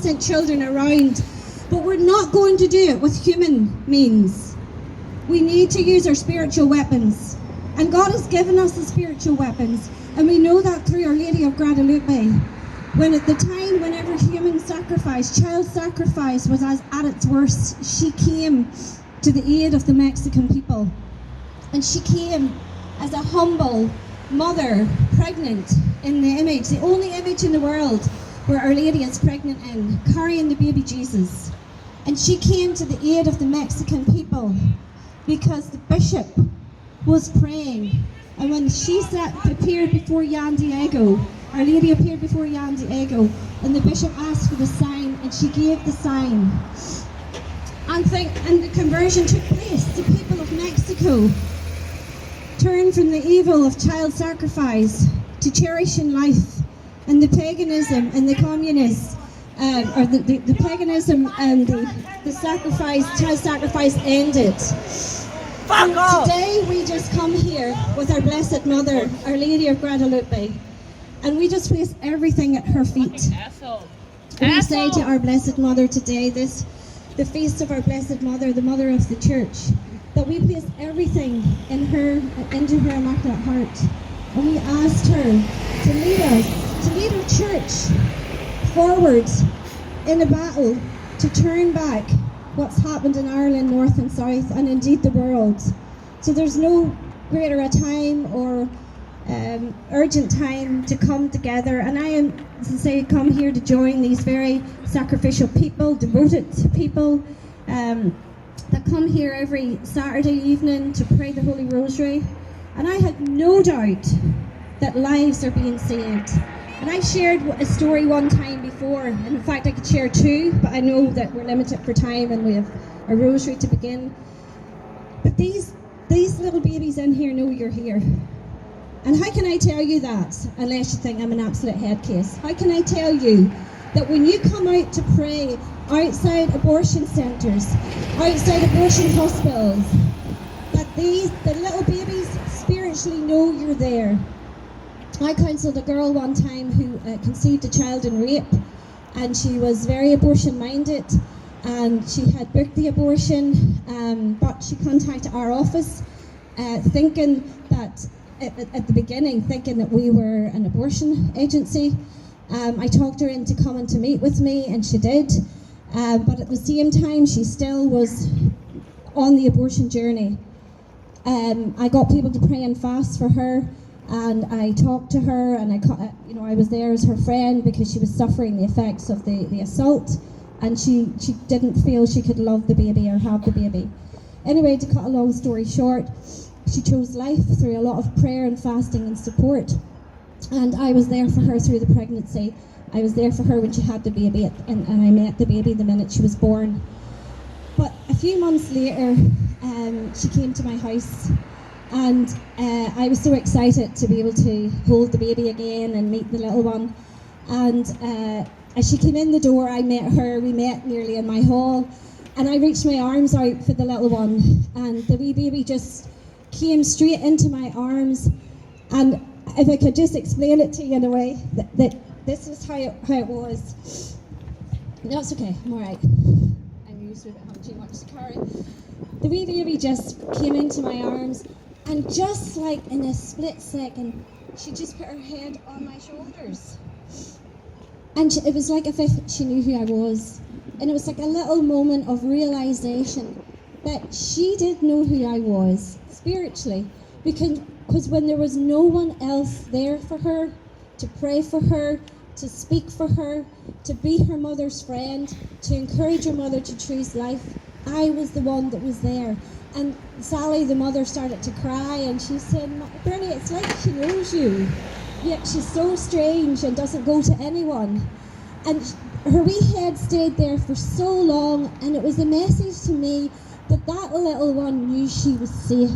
innocent children around, but we're not going to do it with human means. We need to use our spiritual weapons, and God has given us the spiritual weapons, and we know that through Our Lady of Guadalupe. When at the time, whenever human sacrifice, child sacrifice was at its worst, she came to the aid of the Mexican people. And she came as a humble mother, pregnant in the image, the only image in the world where Our Lady is pregnant in, carrying the baby Jesus. And she came to the aid of the Mexican people because the bishop was praying. And when she appeared before Jan Diego, Our Lady appeared before Jan Diego, and the bishop asked for the sign, and she gave the sign. And the conversion took place. The people of Mexico turned from the evil of child sacrifice to cherishing life, and the paganism and the communists, or the paganism and the sacrifice, child sacrifice ended. So today we just come here with our Blessed Mother, Our Lady of Guadalupe, and we just place everything at her feet. And we say to our Blessed Mother today, the feast of our Blessed Mother, the Mother of the Church, that we place everything into her Immaculate Heart. And we asked her to lead our church forward in a battle to turn back what's happened in Ireland, North and South, and indeed the world. So there's no greater a time or urgent time to come together, and I am, as I say, come here to join these very sacrificial people, devoted people that come here every Saturday evening to pray the Holy Rosary. And I had no doubt that lives are being saved. And I shared a story one time before, and in fact I could share two, but I know that we're limited for time and we have a rosary to begin. But these little babies in here know you're here. And how can I tell you that unless you think I'm an absolute head case? How can I tell you that when you come out to pray outside abortion centres, outside abortion hospitals, that the little babies spiritually know you're there? I counselled a girl one time who conceived a child in rape, and she was very abortion minded, and she had booked the abortion, but she contacted our office thinking that at the beginning thinking that we were an abortion agency. I talked her into coming to meet with me, and she did, but at the same time she still was on the abortion journey. I got people to pray and fast for her, and I talked to her, and I was there as her friend because she was suffering the effects of the assault, and she didn't feel she could love the baby or have the baby. Anyway, to cut a long story short, she chose life through a lot of prayer and fasting and support, and I was there for her through the pregnancy. I was there for her when she had the baby, and I met the baby the minute she was born. But a few months later, she came to my house, and I was so excited to be able to hold the baby again and meet the little one. And as she came in the door, I met her. We met nearly in my hall, and I reached my arms out for the little one, and the wee baby just came straight into my arms. And if I could just explain it to you in a way, that this is how it was. No, it's okay, I'm all right. I'm used to it having too much to carry. The wee baby just came into my arms, and just like in a split second, she just put her head on my shoulders. And it was like if she knew who I was. And it was like a little moment of realization that she did know who I was, spiritually. Because when there was no one else there for her, to pray for her, to speak for her, to be her mother's friend, to encourage her mother to choose life, I was the one that was there. And Sally, the mother, started to cry, and she said, "Bernie, it's like she knows you, yet she's so strange and doesn't go to anyone." And her wee head stayed there for so long, and it was a message to me that little one knew she was safe.